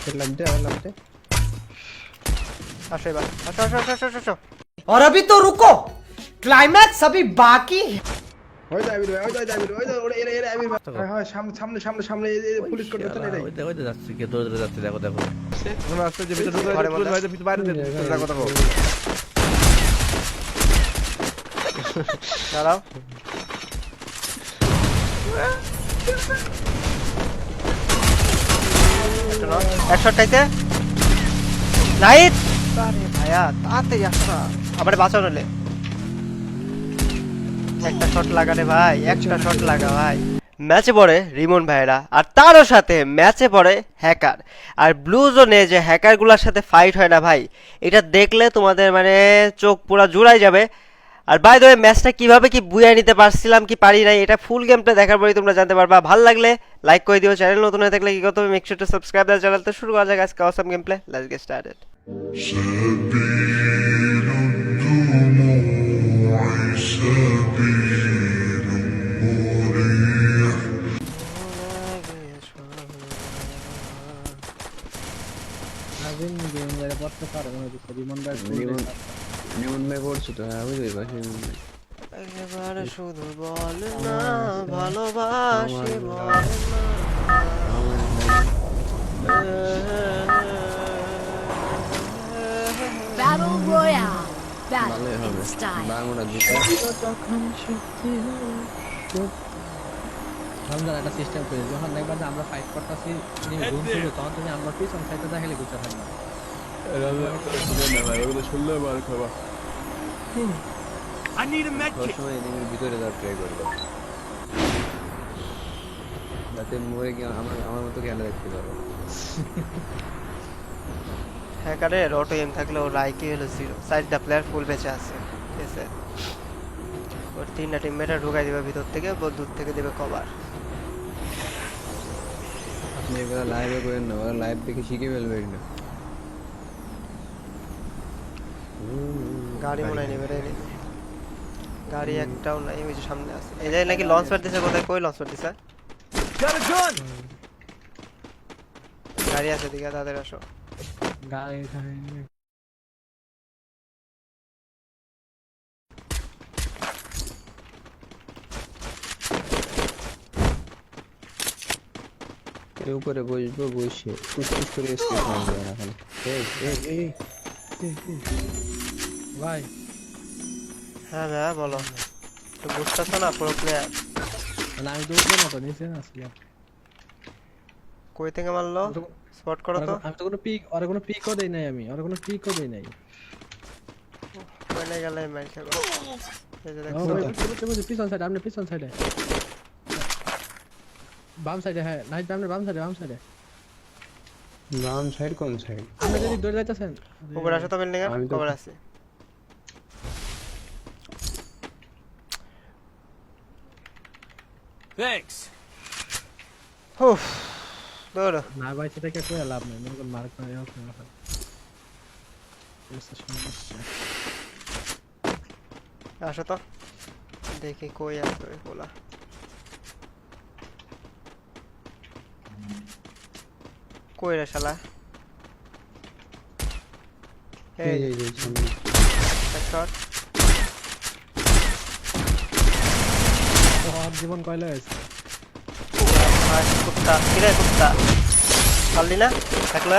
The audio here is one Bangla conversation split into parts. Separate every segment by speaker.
Speaker 1: लगते
Speaker 2: আসো এবার আসো আসো আসো আসো আসো
Speaker 3: और अभी तो रुको क्लाइमैक्स अभी बाकी है
Speaker 1: ওই দা আবির ভাই ওই দা আবির ওই দা ওরে এরে এরে আবির ভাই হয় সামনে সামনে সামনে সামনে পুলিশ কোড চলে রে
Speaker 4: ওই যাচ্ছে কে দৌড়ে যাচ্ছে দেখো দেখো
Speaker 1: আমরা আসতে যে ভিতরে
Speaker 2: ঘরে মধ্যে।
Speaker 1: ভাই ভিতরে বাইরে দেখো দেখো
Speaker 2: দাঁড়াও একশো খাইতে নাইট আরে ভাইয়া তাড়াতাড়ি আসো আমার বাঁচাও নলে একটা শট লাগা রে ভাই একটা শট লাগা ভাই ম্যাচে পড়ে রিমন ভাইরা আর তারও সাথে ম্যাচে পড়ে হ্যাকার আর ব্লু জোনে যে হ্যাকারগুলোর সাথে ফাইট হয় না ভাই এটা দেখলে তোমাদের মানে চোখ পুরো জুড়াই যাবে আর বাই দ্য ওয়ে ম্যাচটা কিভাবে কি বুইয়া নিতে পারছিলাম কি পারি নাই এটা ফুল গেমটা দেখার পরেই তোমরা জানতে পারবা ভালো লাগলে লাইক করে দিও চ্যানেল নতুন হয়ে থাকলে কি করতে হবে make sure to subscribe the channel তো শুরু করা যাক আজকে awesome game play let's get started
Speaker 5: Nazim game এর পড়তে পারে মনে হচ্ছে রিমন ভাই
Speaker 1: নিমন মে পড়ছো তো আমি ওই পাশে
Speaker 2: এবার শুধু বল না ভালোবাসি বল
Speaker 6: Battle Royale. Battle in style.
Speaker 1: Bangla দিতে
Speaker 5: রমজান একটা সিস্টেম করে যখন দেখবা যে আমরা ফাইট করতেছি তুমি রুম ছিল তখন তুমি আমরা পিছন সাইডে দেখালে গুছা থাকবে
Speaker 1: শুনলে বার খাবা
Speaker 4: I need a med kit.
Speaker 1: সময় এনিমির ভিতরে যাওয়ার ট্রাই করবে যাতে মরে গিয়ে আমার মতো খেলা দেখতে পারো
Speaker 2: হ্যাকারের অটো এম থাকলে ওর আইকি হলো 0 সাইড দা প্লেয়ার ফুল বেঁচে আছে ঠিক আছে ওর তিনটা টিমমেট ঢুকাই দিবে ভিতর থেকে বহু দূর থেকে দেবে কভার
Speaker 1: আপনি এবার লাইভে করেন না ওরা লাইভ দেখে শিখে ফেলবেন না
Speaker 2: গাড়ি মনে নেবে রে গাড়ি একটাও নাই ওই যে সামনে আছে এই যে নাকি লঞ্চ প্যাড দিছে কোথায় কই লঞ্চ প্যাড দিছে
Speaker 4: Got a gun.
Speaker 2: গাড়ি আছে দিকে তাদের আসো
Speaker 5: গাড়ি এখানে
Speaker 1: এর উপরে বসবো বসে কুচকুচ করে স্কেচ মারবে এখন
Speaker 5: ভাই
Speaker 2: হ্যাঁ ভাই বলো তো বুঝতেছ না পুরো প্লেয়ার
Speaker 5: মানে আমি তো উঠবো না তো নিচে আসলাম
Speaker 2: কই থেকে মারলো স্পট করো তো
Speaker 5: আমি তো কোনো পিক আর কোনো পিকও দেই নাই আমি আর কোনো পিকও দেই নাই
Speaker 2: কইলে গেলে মার খাবো এই যে
Speaker 5: ও
Speaker 2: দেখো
Speaker 5: ভাই পিছন সাইডে আপনি পিছন সাইডে বাম সাইডে হ্যাঁ নাইট আপনি বাম সাইডে
Speaker 1: বাম সাইড কোন সাইড
Speaker 5: আপনি যদি দৌড়ে যাইতেছেন
Speaker 2: উপরে আসো তো বিল্ডিং এর
Speaker 1: আমি তো-
Speaker 2: কভার আছে
Speaker 4: Thanks.
Speaker 2: উফ দৌড়ো
Speaker 5: না ভাই সেটা কে কই লাভ নাই মনে কোন মার্ক না যাও না
Speaker 2: আসো তো দেখি কই আছে ওই পোলা কই রে শালা এই
Speaker 1: এই যে সামনে
Speaker 2: এক শট
Speaker 5: আর জীবন কয়লা আছে
Speaker 2: আর কুত্তা কিরে কুত্তা পারলি না থাকলে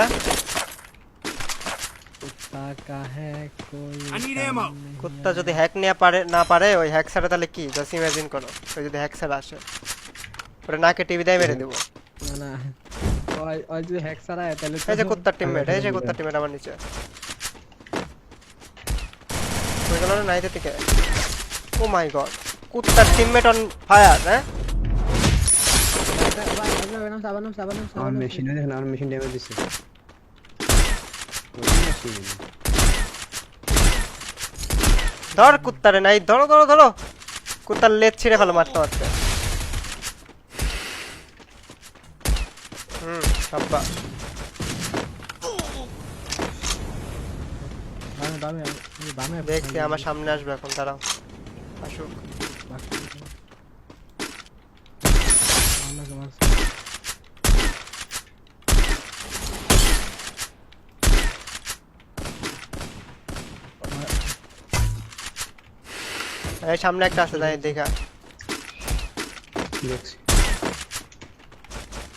Speaker 5: টাকা হ্যাঁ কই
Speaker 4: I need ammo.
Speaker 2: কুত্তা যদি হ্যাক নিয়ে পারে না পারে ওই হ্যাক ছাড়া তাহলে কি জাস্ট ইমাজিন করো ওই যদি হ্যাক ছাড়া আসে ওটা নাকে টিভি দিয়ে মেরে দেবো
Speaker 5: না না ওই ওই যদি হ্যাক ছাড়া তাহলে
Speaker 2: এই যে কুত্তার টিমমেট এই যে কুত্তার টিমমেট আমার নিচে কই গেল না নাইতে থেকে ও মাই গড কুত্তার টিমমেট অন ফায়ার হ্যাঁ
Speaker 1: আমার মেশিনে দেখেন আমার মেশিন ড্যামেজ দিচ্ছে
Speaker 2: ধর কুত্তারে নাই ধরো ধরো ধরো কুত্তার লেজ ছিঁড়ে ফেলো মারতে মারতে সাব্বা দেখছি আমার সামনে আসবে এখন দাঁড়াও আসুক এই সামনে একটা আছে যাই দেখা
Speaker 7: দেখছি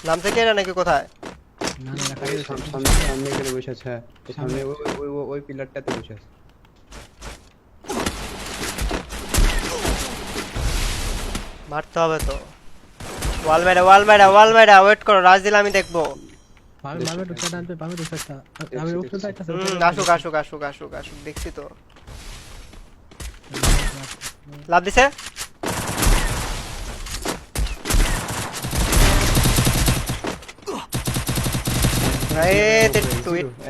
Speaker 2: নাম থেকে এরা নাকি কোথায়
Speaker 5: না না রাখা গেছে
Speaker 7: সামনে এখানে বসে আছে হ্যাঁ এই সামনে ওই পিলারটাতে বসে আছে
Speaker 2: মারতে হবে তো ওয়াল মেরা ওয়েট করো রাজ দিলে আমি দেখবো
Speaker 5: পাবে ঢুকতে টানতে পাবে ঢুকতে আমি উপরে যাইতাছি
Speaker 2: আসুক দেখছি তো লাভ দিছে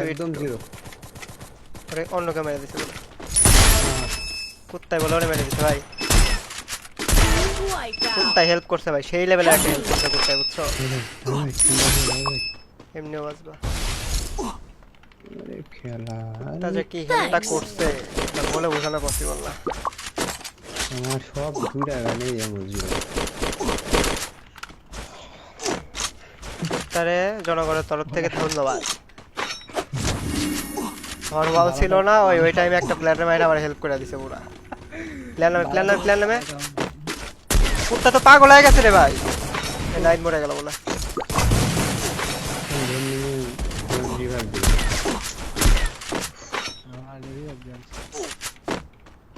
Speaker 7: একদম জিরো
Speaker 2: অন্যকে মেরে দিছে কুত্তায় বলে ওরে মেরে দিছে ভাই
Speaker 6: Wiped out.
Speaker 2: কুত্তায় হেল্প করছে ভাই সেই লেভেলে একটা হেল্প করছে কুত্তায় বুঝছো এমনিও বাঁচবা
Speaker 7: আরে খেলা
Speaker 2: তা যে কি হেল্পটা করছে তা বলে বোঝানো পসিবল না
Speaker 7: আমার সব দুইটা গানেই এমন জিরো
Speaker 2: তারে জনগণের তরফ থেকে ধন্যবাদ আমার ওয়াল ছিল না ওই টাইমে একটা প্লেয়ারের মাইরে আমার হেল্প করে দিছে পুরা প্ল্যান নামে কুত্তা তো পাগল হয়ে গেছে রে ভাই লাইন মরে গেল বলে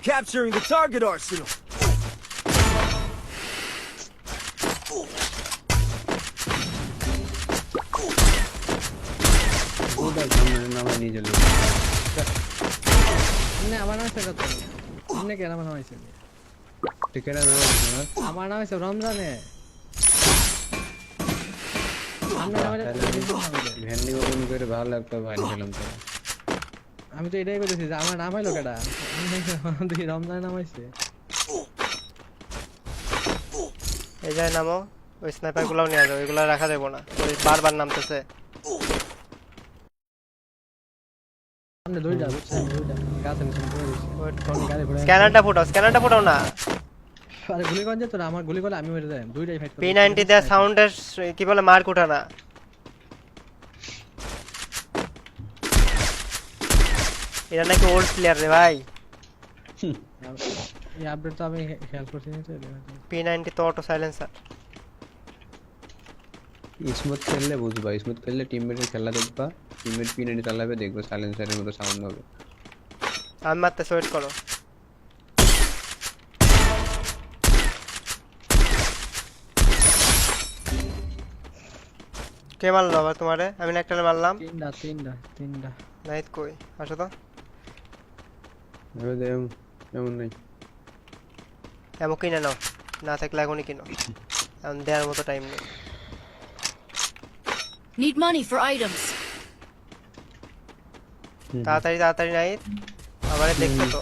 Speaker 4: Capturing the target arsenal.
Speaker 7: নামা নিয়ে চলে
Speaker 5: না আমার নাম সেটা তো আপনি কেন আমার নাম হইছে
Speaker 7: টিকেটা নাম
Speaker 5: আমার নাম হইছে রমজানে আমরা নামে
Speaker 7: ভ্যান্ডি ওপেন করে ভালো লাগতো ভাই খেলাম তো
Speaker 5: আমি তো এটাই বলেছি যে আমার নাম হইলো কেডা দেখি রমজান নাম হইছে
Speaker 2: এই যায় নামো ওই স্নাইপার গুলাও নিয়ে যাও এগুলা রাখা যাবো না ওই বারবার নামতেছে
Speaker 5: সামনে দৌড় যা দুইটা গাছে নিচে পড়ে গেছে কোন গাড়ি ঘোড়া
Speaker 2: স্ক্যানারটা ফুটাও না
Speaker 5: আরে গুলি কোন যেত না আমার গুলি করলে আমি মরে যাই দুইটাই ফাইট
Speaker 2: P90 দেয়া সাউন্ডের কি বলে মার্ক ওঠা না এরা নাকি ওল্ড প্লেয়ার রে ভাই
Speaker 5: এই আপডেট তো আমি খেয়াল করছি না তো
Speaker 2: P90 তো অটো সাইলেন্সার
Speaker 7: স্মুথ খেললে বুঝবা স্মুথ খেললে টিমমেটের খেলা দেখবা টিমমেট পিনানি চালাবে দেখবে সাইলেন্সারের মতো সাউন্ড হবে
Speaker 2: আমি মারতে ওয়েট করো কে মারলো আবার তোমারে আমি না একটা মারলাম
Speaker 5: তিনটা
Speaker 2: নাইট কই আসো তো
Speaker 7: এমন নাই
Speaker 2: এমন কিনে নাও না থাকলে এখনই কিনো এখন দেওয়ার মতো টাইম নেই
Speaker 6: Need money for items.
Speaker 2: তাড়াতাড়ি নাইট আমারে দেখছো তো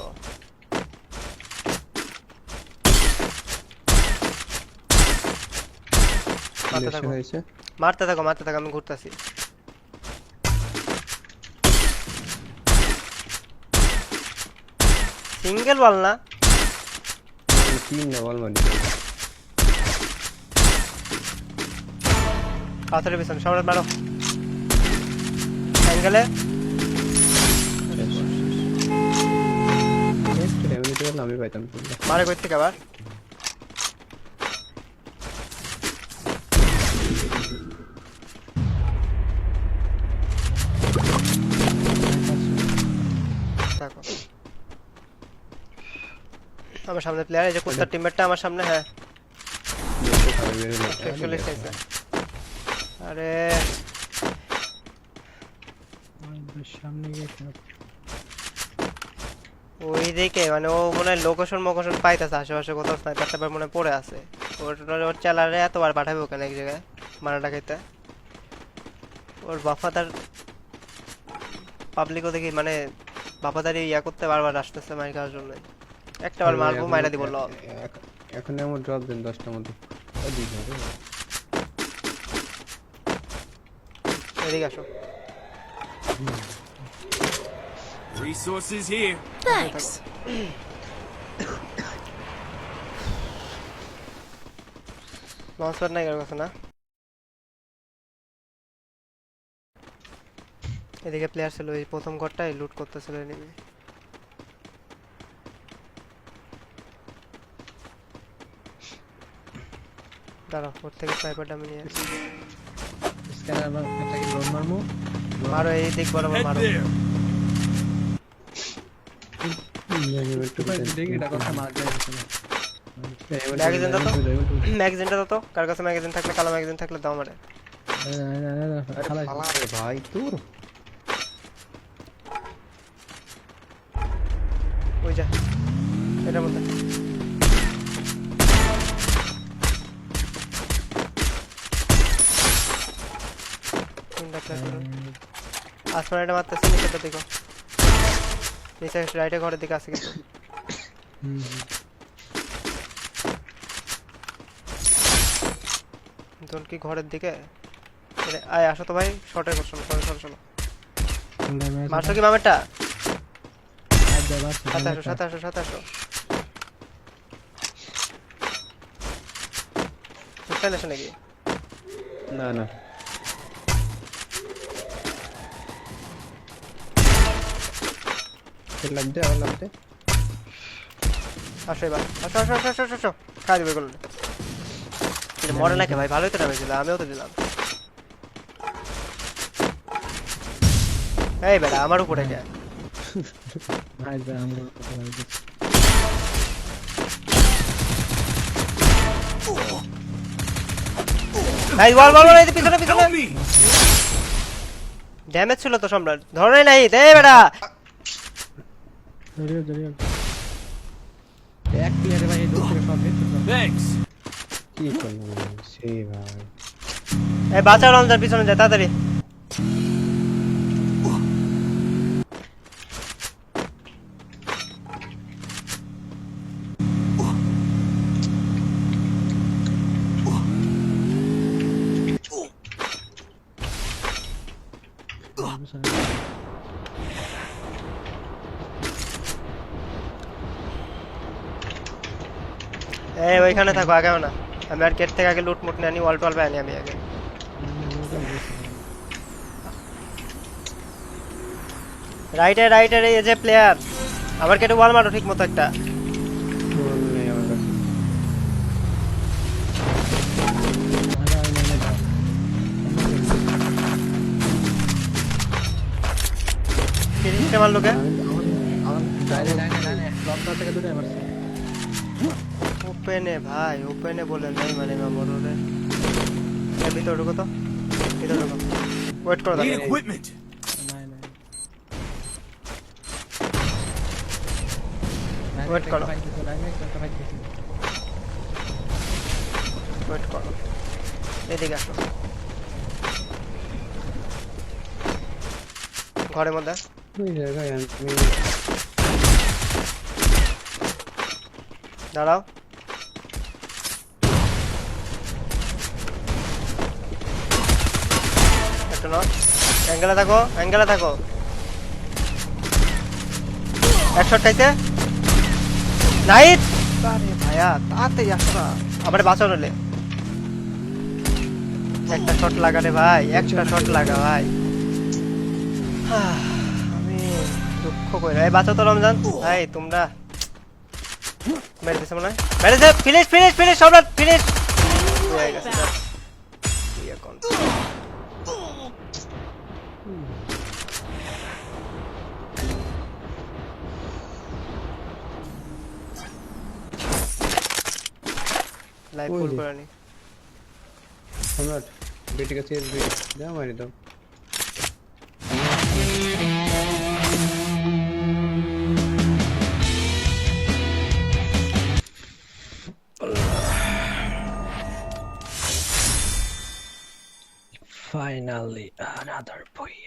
Speaker 2: মারতে থাকো আমি ঘুরতেছি সিঙ্গেল বল না
Speaker 7: তিন না বল মানে
Speaker 2: পাথরের পিছনে সামনে মারো অ্যাঙ্গেলে
Speaker 7: আমি পাইতাম
Speaker 2: মারে কই থেকে আবার দেখো আমার সামনে প্লেয়ার এই যে কুত্তার টিমমেটটা আমার সামনে হ্যাঁ আরে
Speaker 5: সামনে গিয়ে
Speaker 2: ওই দিকে মানে ও মনে হয় লোকেশন পাইতেছে আশেপাশে কোথাও স্নাইপার টাইপার মনে পড়ে আছে ওর চালারে এতবার পাঠাবে ওখানে এক জায়গায় মারাটা খাইতে ওর বাফাদার পাবলিকও দেখি মানে বাফাদারি ইয়া করতে বারবার আসতেছে মার খাওয়ার জন্য একটা বার মারবো মাইরা দিব লব
Speaker 7: এখন এমন ড্রপ দেন 10টার মধ্যে
Speaker 2: এদিকে আসো
Speaker 4: Resources here.
Speaker 6: Thanks.
Speaker 2: লঞ্চার নাই কারো কাছে না এদিকে প্লেয়ার ছিল এই প্রথম ঘরটাই লুট করতেছিল এনিমি দাঁড়াও ওর থেকে স্নাইপারটা আমি নিয়ে আসি।
Speaker 5: স্ক্যানার আমার একটাকে ড্রোন মারমু
Speaker 2: মারো এই দিক বরাবর
Speaker 4: Head
Speaker 2: মারো।
Speaker 4: there.
Speaker 5: ডিগ্রিটা কথা মার যায় না
Speaker 2: ম্যাগাজিন দাও তো, ম্যাগাজিনটা দাও তো, কার কাছে ম্যাগাজিন থাকলে, কালো ম্যাগাজিন থাকলে দাও আমারে।
Speaker 5: খালাই
Speaker 7: আরে ভাই তোর
Speaker 2: ওই যা এটার মধ্যে আসমান এটা মারতেছে, নিচেটা দেখো, নিচে রাইটে ঘরের দিকে আছে কিন্তু। তোর কি ঘরের দিকে? আয় আসো তো ভাই, শর্টের কোশ্চেন, চলো চলো। মারছো কি মামেরটা? সাথে আসো। সুস্থান আসে নাকি?
Speaker 7: না না লাগতে আবার লাগতে
Speaker 2: আসো এবার, আসো খাই দেবে এগুলো। মরে নাকি ভাই? ভালোই তো নামে দিলাম, আমিও তো দিলাম। এই বেটা আমার উপরে কে?
Speaker 5: ভাই যা আমরা কথা বলছি
Speaker 2: ভাই ওয়াল এই পিছনে ড্যামেজ ছিল তো সম্রাট, ধরে নাই দে বেটা।
Speaker 5: জড়িয়ে এক প্লেয়ারে ভাই এই দূর থেকে সব হিট
Speaker 4: Thanks.
Speaker 7: কি করলাম সেই ভাই
Speaker 2: এই বাঁচাও, রমজান পিছনে যায় তাড়াতাড়ি। এই ওইখানে থাকো, আগেও না। আমি আর গেট থেকে আগে লুট মুট নিয়ে আনি, ওয়াল টল আনি আমি আগে। রাইটে এই যে প্লেয়ার, আমার কেটে ওয়াল মারো ঠিক মতো একটা।
Speaker 7: বল নেই আমার কাছে
Speaker 2: ফিনিশে মারলো কে?
Speaker 5: ডাইনে লকটা থেকে দূরে মারছে
Speaker 2: ওপেনে ভাই, ওপেনে বলে নাই মানে মেমোরে। এই ভিতরে ঢুকো তো, ভিতরে ঢুকো, ওয়েট করো
Speaker 4: Need
Speaker 2: দাঁড়িয়ে।
Speaker 4: equipment.
Speaker 2: ওয়েট করো,
Speaker 5: ডাইনে একটা ফাইট দিছি
Speaker 2: ওয়েট করো, এদিকে আসো। ঘরের মধ্যে
Speaker 7: ওই জায়গায় আমি
Speaker 2: দাঁড়াও। একটা নক, অ্যাঙ্গেলে থাকো। এক শট খাইছে, নাইট। আরে ভাইয়া তাড়াতাড়ি আসো না, আমারে বাঁচাও নইলে। একটা শট লাগা রে ভাই, একটা শট লাগা ভাই। আমি দুঃখ করি, এই বাঁচাও তো রমজান ভাই। তোমরা মেরে দিছে মনে হয়, মেরেছে। ফিনিশ সম্রাট, ফিনিশ হয়ে গেছে। লাইভ ফুল করে নি।
Speaker 7: সম্রাট বেটি কাছে যা মারি দাও
Speaker 5: Finally, another point.